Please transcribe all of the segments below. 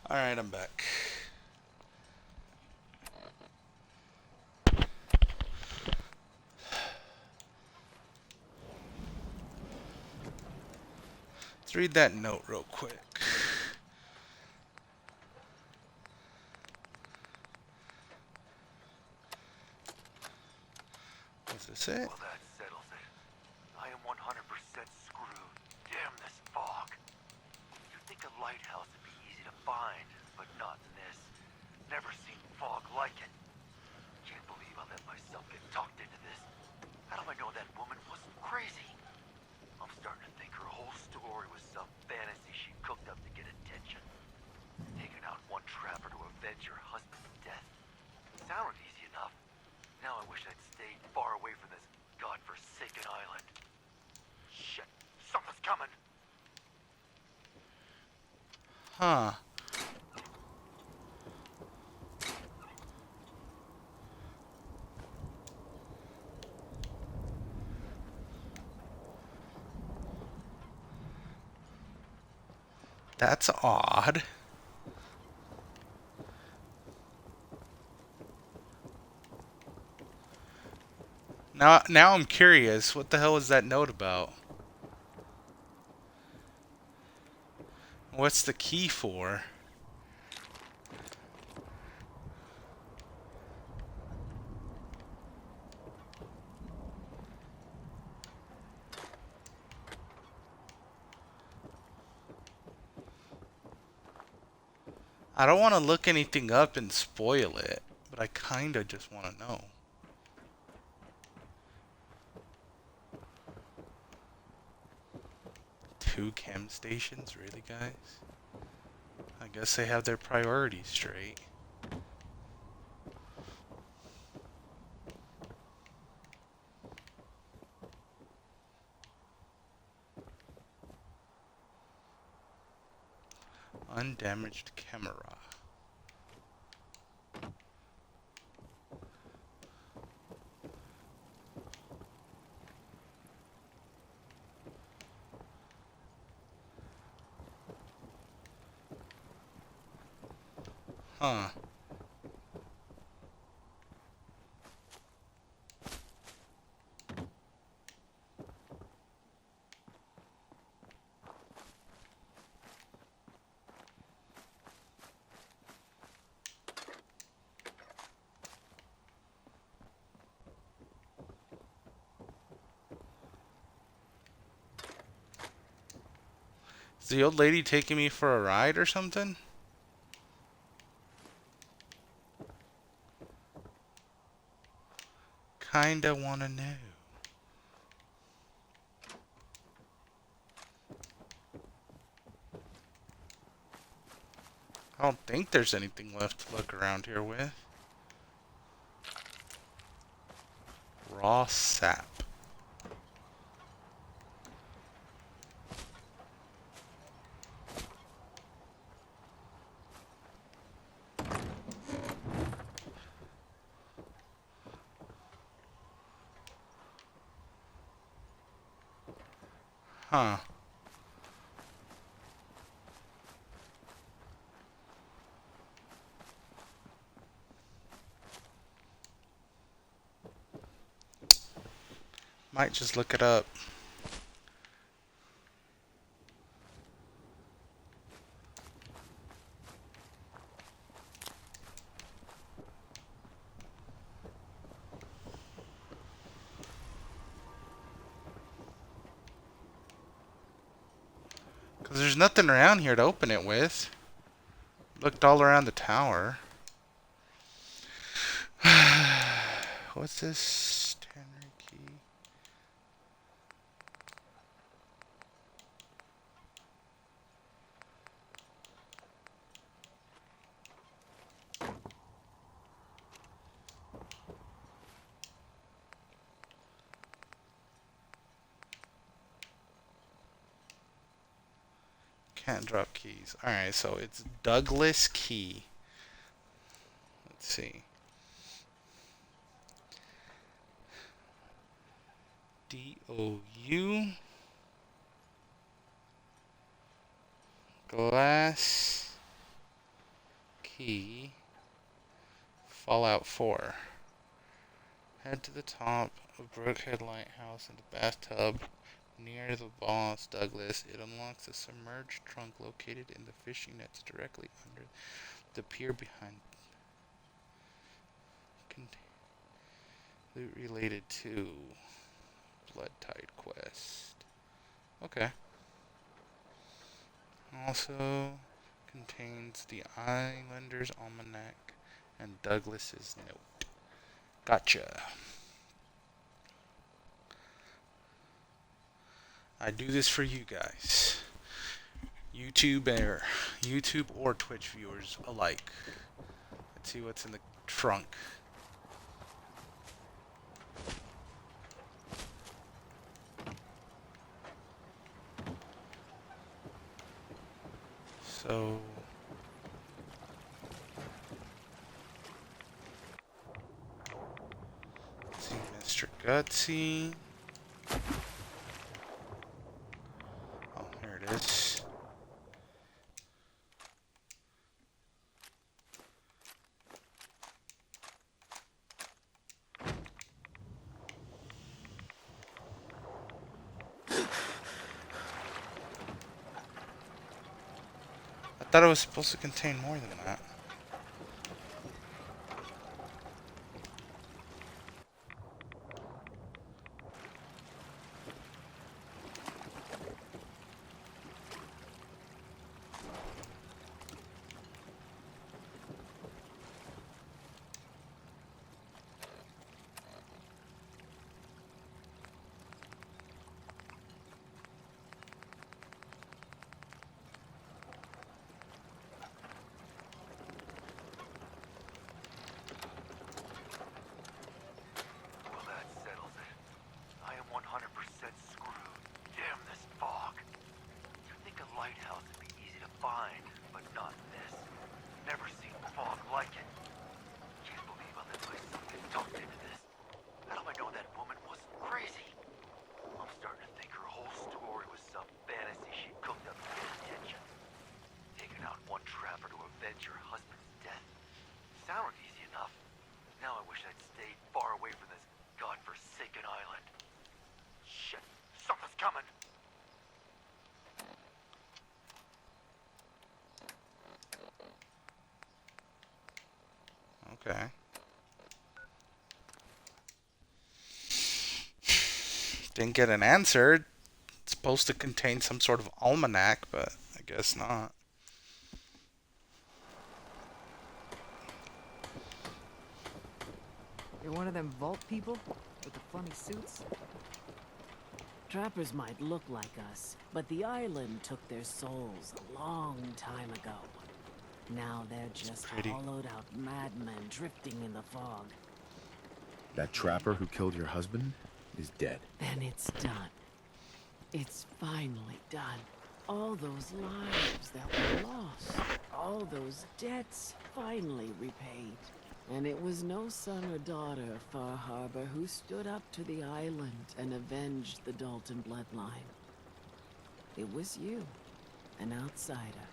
Alright, I'm back. Let's read that note real quick. Was this it? Well, that settles it. I am 100% screwed. Damn this fog. You'd think a lighthouse would be easy to find, but not in this. Never seen fog like it. Can't believe I let myself get talked into this. How do I know that woman wasn't crazy? I'm starting to think her whole story was some fantasy she cooked up to get attention. Taking out one trapper to avenge her husband's death. Sounded easy enough. Now I wish I'd stayed far away from this godforsaken island. Shit, something's coming. Huh. That's odd. Now I'm curious. What the hell was that note about? What's the key for? I don't want to look anything up and spoil it, but I kinda just want to know. Two chem stations? Really, guys? I guess they have their priorities straight. Undamaged camera. Huh. Is the old lady taking me for a ride or something? Kinda wanna know. I don't think there's anything left to look around here with. Raw sap. Huh. Might just look it up. Because there's nothing around here to open it with. Looked all around the tower. What's this? Tannery key. Can't drop keys. Alright, so it's Douglas Key. Let's see. D-O-U. Glass. key. Fallout 4. Head to the top of Brookhead Lighthouse in the bathtub near the boss, Douglas. It unlocks a submerged trunk located in the fishing nets directly under the pier behind. Loot related to Blood Tide quest. Okay. Also contains the Islander's Almanac and Douglas's note. Gotcha. I do this for you guys. YouTube or Twitch viewers alike. Let's see what's in the trunk. So let's see, Mr. Gutsy. Oh, here it is. I thought it was supposed to contain more than that. Well, that settles it. I am 100% screwed. Damn this fog. You'd think a lighthouse would be easy to find, but not this. Never seen fog like it. Can't believe I let myself get talked into this. How do I know that woman wasn't crazy? I'm starting to think her whole story was some fantasy she cooked up to get attention. Taking out one trapper to avenge her husband's death. Sounded easy enough. Now I wish I'd stayed far away from this godforsaken island. Shit, something's coming. Okay. Didn't get an answer. It's supposed to contain some sort of almanac, but I guess not. You're one of them vault people with the funny suits? Trappers might look like us, but the island took their souls a long time ago. Now they're just pretty. hollowed out madmen drifting in the fog. That trapper who killed your husband is dead. Then it's done. It's finally done. All those lives that were lost, all those debts finally repaid. And it was no son or daughter of Far Harbor who stood up to the island and avenged the Dalton bloodline. It was you, an outsider,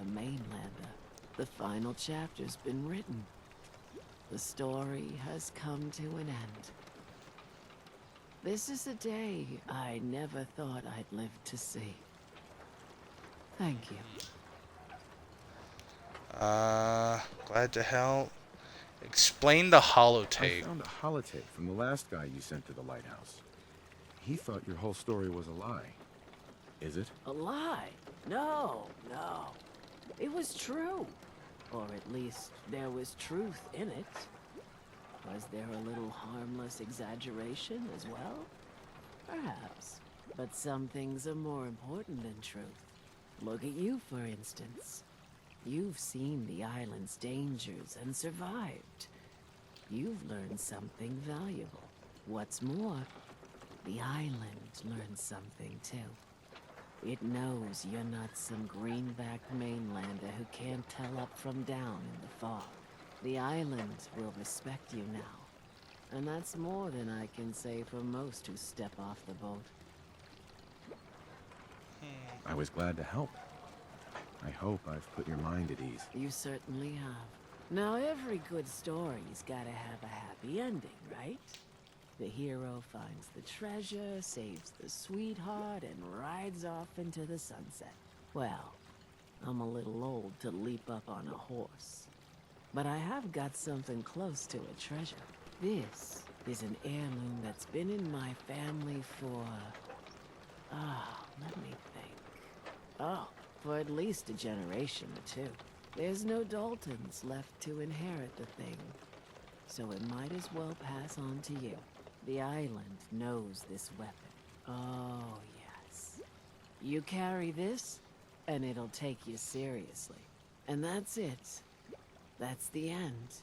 a mainlander. The final chapter's been written. The story has come to an end. This is a day I never thought I'd live to see. Thank you. Glad to help. Explain the I holotape. found a holotape from the last guy you sent to the lighthouse. He thought your whole story was a lie. Is it? A lie? No. It was true. Or at least there was truth in it. Was there a little harmless exaggeration as well? Perhaps. But some things are more important than truth. Look at you, for instance. You've seen the island's dangers and survived. You've learned something valuable. What's more, the island learned something too. It knows you're not some greenback mainlander who can't tell up from down in the fog. The island will respect you now. And that's more than I can say for most who step off the boat. I was glad to help. I hope I've put your mind at ease. You certainly have. Now, every good story's gotta have a happy ending, right? The hero finds the treasure, saves the sweetheart, and rides off into the sunset. Well, I'm a little old to leap up on a horse. But I have got something close to a treasure. This is an heirloom that's been in my family for... let me think. Oh, for at least a generation or two. There's no Daltons left to inherit the thing, so it might as well pass on to you. The island knows this weapon. Oh, yes. You carry this, and it'll take you seriously. And that's it. That's the end.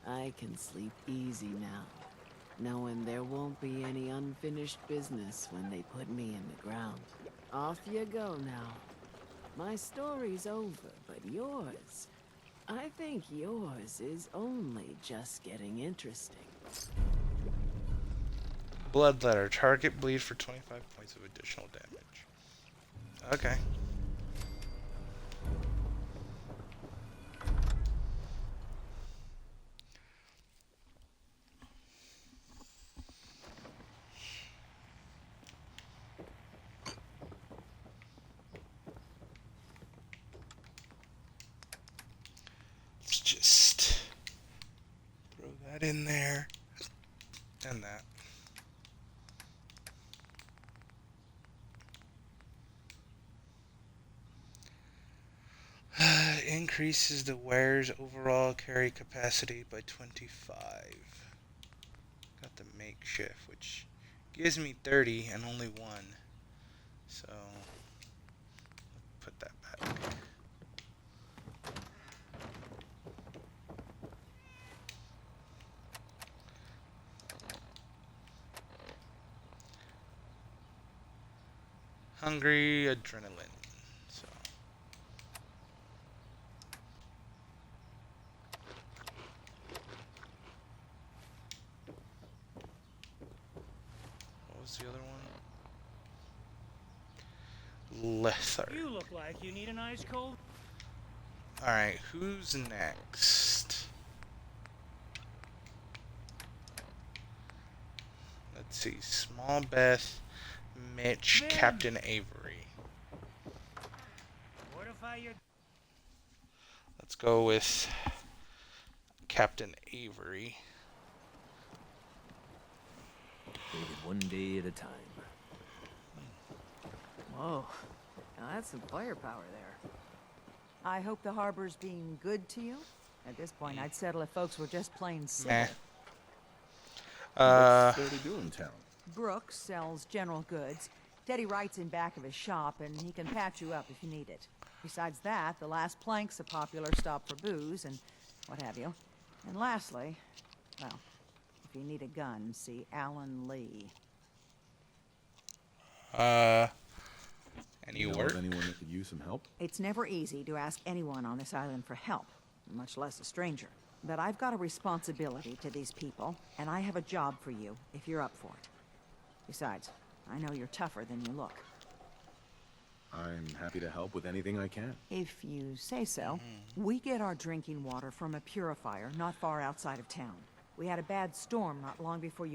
I can sleep easy now, knowing there won't be any unfinished business when they put me in the ground. Off you go now. My story's over, but yours... I think yours is only just getting interesting. Bloodletter. Target bleed for 25 points of additional damage. Okay. Let's just throw that in there. And that. Increases the wearer's overall carry capacity by 25. Got the makeshift, which gives me 30 and only 1. So, put that back. Hungry adrenaline. So. What was the other one? Lether. You look like you need an ice cold. Alright, who's next? Let's see. Small Beth, Mitch, Vin. Captain Avery. Fortify your... Let's go with Captain Avery. Take it one day at a time. Whoa. Now that's some firepower there. I hope the harbor's being good to you. At this point, I'd settle if folks were just plain civil. Meh. What's there to do in town? Brooks sells general goods. Teddy writes in back of his shop, and he can patch you up if you need it. Besides that, the Last Plank's a popular stop for booze and what have you. And lastly, well, if you need a gun, see Alan Lee. Any You know work? of anyone that could use some help? It's never easy to ask anyone on this island for help, much less a stranger. But I've got a responsibility to these people, and I have a job for you if you're up for it. Besides, I know you're tougher than you look. I'm happy to help with anything I can. If you say so. We get our drinking water from a purifier not far outside of town. We had a bad storm not long before you